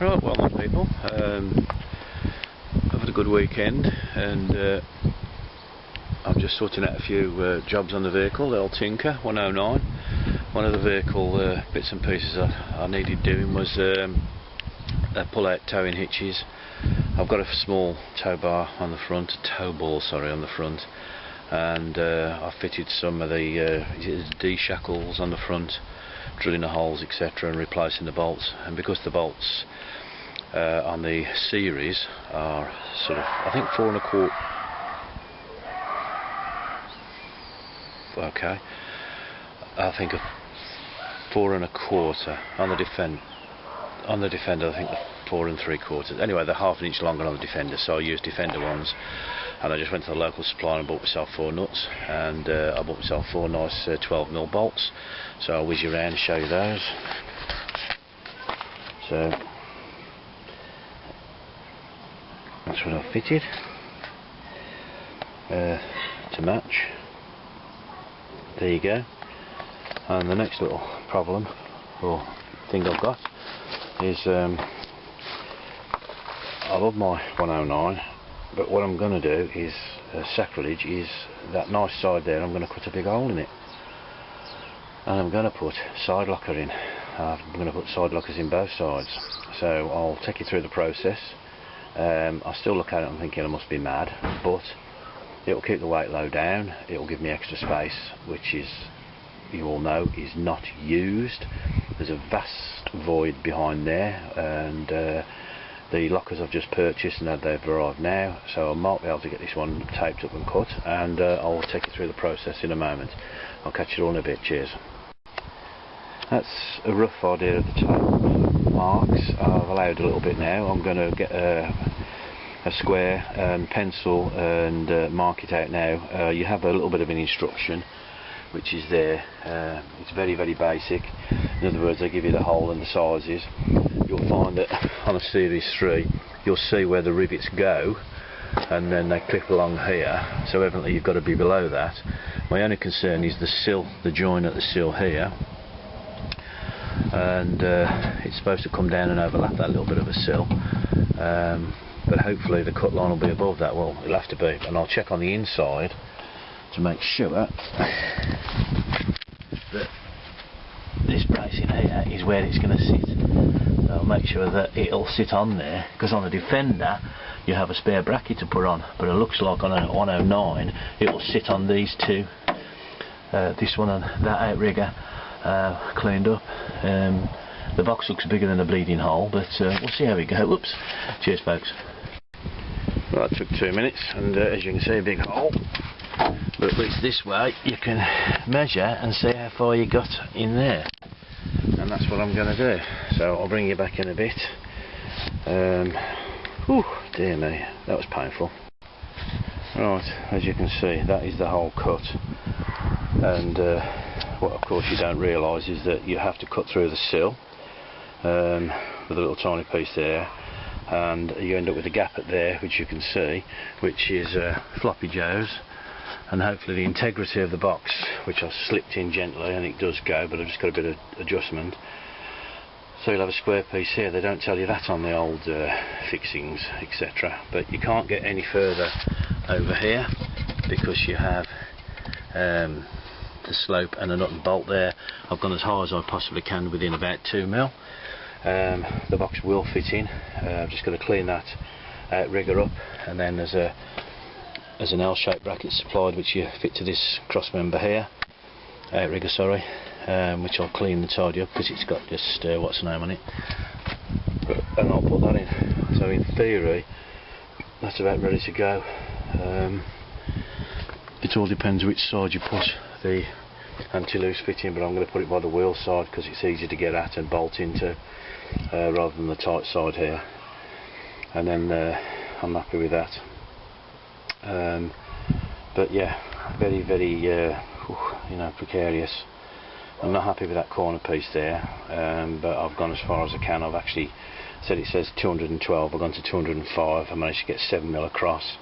Right, well done people. I've had a good weekend and I'm just sorting out a few jobs on the vehicle, the old Tinker 109. One of the vehicle bits and pieces I needed doing was pull-out towing hitches. I've got a small tow ball on the front, on the front, and I fitted some of the D-shackles on the front, drilling the holes etc and replacing the bolts. And because the bolts on the series are sort of, I think 4 1/4, okay, I think 4 1/4 on the Defender. On the Defender I think 4 3/4. Anyway, they're half an inch longer on the Defender, so I used Defender ones. And I just went to the local supplier and bought myself 4 nuts, and I bought myself 4 nice 12mm bolts. So I'll whiz you around and show you those. So that's what I've fitted to match. There you go. And the next little problem or thing I've got is I love my 109, but what I'm going to do is sacrilege, is that nice side there. I'm going to cut a big hole in it, and I'm going to put side locker in. I'm going to put side lockers in both sides. So I'll take you through the process. I still look at it and thinking I must be mad, but it'll keep the weight load down. It'll give me extra space, which is, you all know, is not used. There's a vast void behind there, and the lockers I've just purchased and they've arrived now, so I might be able to get this one taped up and cut, and I'll take you through the process in a moment. I'll catch you all in a bit. Cheers. That's a rough idea of the toe marks. I've allowed a little bit now. I'm going to get a square and pencil and mark it out now. You have a little bit of an instruction which is there. It's very basic. In other words, they give you the hole and the sizes. You'll find that on a Series 3 you'll see where the rivets go, and then they clip along here, so evidently you've got to be below that. My only concern is the sill, the join at the sill here, and it's supposed to come down and overlap that little bit of a sill, but hopefully the cut line will be above that. Well, it'll have to be, and I'll check on the inside to make sure that this bracing here is where it's going to sit. So I'll make sure that it'll sit on there, because on the Defender you have a spare bracket to put on, but it looks like on a 109 it will sit on these two, this one and that outrigger, cleaned up. The box looks bigger than a bleeding hole, but we'll see how we go. Whoops. Cheers folks. Well, that took 2 minutes, and as you can see, a big hole. But at least this way you can measure and see how far you got in there, and that's what I'm going to do. So I'll bring you back in a bit. Whew, dear me, that was painful. Right, as you can see, that is the whole cut, and what of course you don't realise is that you have to cut through the sill with a little tiny piece there, and you end up with a gap at there, which you can see, which is floppy joes. And hopefully the integrity of the box, which I've slipped in gently, and it does go, but I've just got a bit of adjustment. So you'll have a square piece here. They don't tell you that on the old fixings etc, but you can't get any further over here because you have the slope and a nut and bolt there. I've gone as high as I possibly can within about 2mm. The box will fit in. I've just got to clean that outrigger up, and then there's an L-shaped bracket supplied which you fit to this cross member here, outrigger sorry, which I'll clean and tidy up because it's got just what's the name on it, and I'll put that in. So in theory that's about ready to go. It all depends which side you put the anti-loose fitting, but I'm going to put it by the wheel side because it's easy to get at and bolt into, rather than the tight side here, and then I'm happy with that. But yeah, very precarious. I'm not happy with that corner piece there, but I've gone as far as I can. I've actually said it says 212, I've gone to 205. I managed to get 7mm across,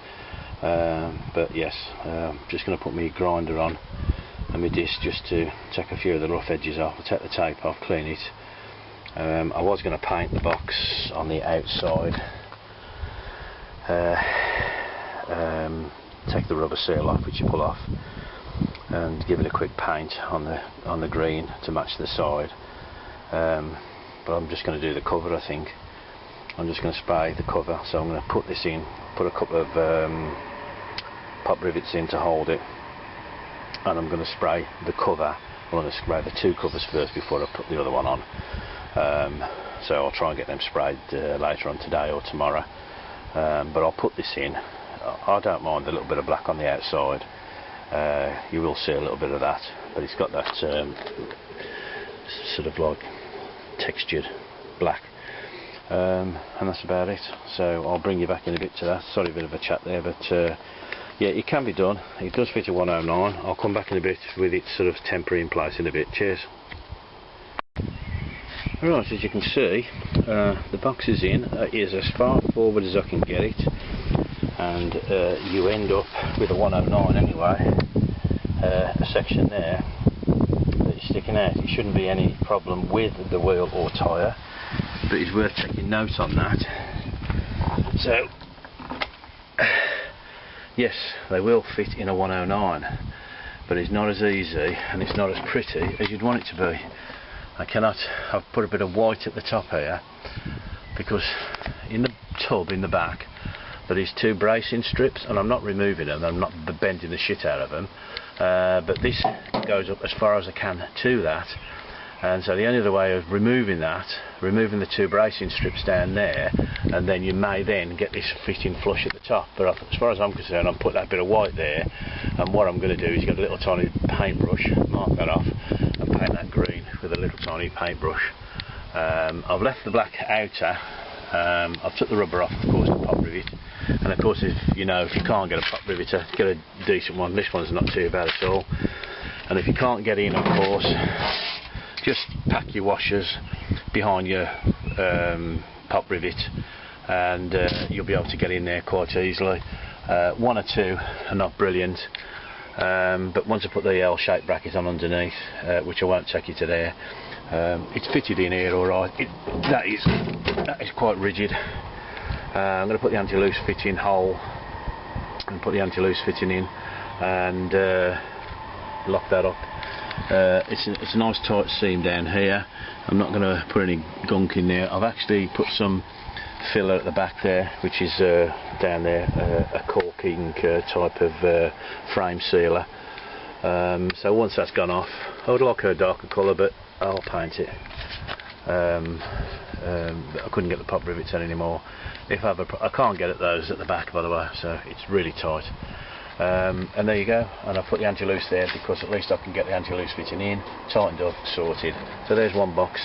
but yes, just going to put my grinder on and my disc just to take a few of the rough edges off. I'll take the tape off, clean it, I was going to paint the box on the outside, take the rubber seal off, which you pull off, and give it a quick paint on the green to match the side, but I'm just going to do the cover. I think I'm just going to spray the cover, so I'm going to put this in, put a couple of pop rivets in to hold it, and I'm going to spray the cover. I'm going to spray the two covers first before I put the other one on, so I'll try and get them sprayed later on today or tomorrow, but I'll put this in. I don't mind a little bit of black on the outside. You will see a little bit of that, but it's got that sort of like textured black, and that's about it. So I'll bring you back in a bit to that. Sorry, a bit of a chat there, but yeah, it can be done. It does fit a 109. I'll come back in a bit with it sort of temporary in place in a bit. Cheers. Right, as you can see, the box is in. It is as far forward as I can get it, and you end up with a 109 anyway. A section there that is sticking out. It shouldn't be any problem with the wheel or tyre, but it's worth taking note on that. So yes, they will fit in a 109, but it's not as easy and it's not as pretty as you'd want it to be. I've put a bit of white at the top here because in the tub in the back there is two bracing strips, and I'm not removing them, I'm not bending the shit out of them, but this goes up as far as I can to that, and so the only other way of removing the two bracing strips down there, and then you may then get this fitting flush at the top. But as far as I'm concerned, I'll put that bit of white there, and what I'm going to do is get a little tiny paintbrush, mark that off, and paint that green with a little tiny paintbrush. I've left the black outer. I've took the rubber off, of course, the pop rivet, and of course if you can't get a pop riveter, get a decent one. This one's not too bad at all, and if you can't get in, of course, just pack your washers behind your pop rivet, and you'll be able to get in there quite easily. One or two are not brilliant, but once I put the L-shaped bracket on underneath, which I won't take you to there, it's fitted in here alright. That is quite rigid. I'm going to put the anti-loose fitting hole and put the anti-loose fitting in and lock that up. It's a nice tight seam down here. I'm not going to put any gunk in there. I've actually put some filler at the back there, which is down there, a caulking type of frame sealer. So once that's gone off, I would like a darker colour, but I'll paint it. I couldn't get the pop rivets in anymore. I can't get at those at the back, by the way, so it's really tight. And there you go, and I've put the anti-loose there because at least I can get the anti-loose fitting in, tightened up, sorted. So there's one box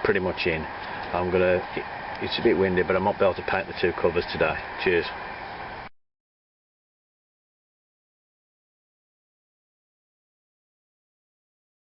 pretty much in. It's a bit windy, but I might be able to paint the two covers today. Cheers.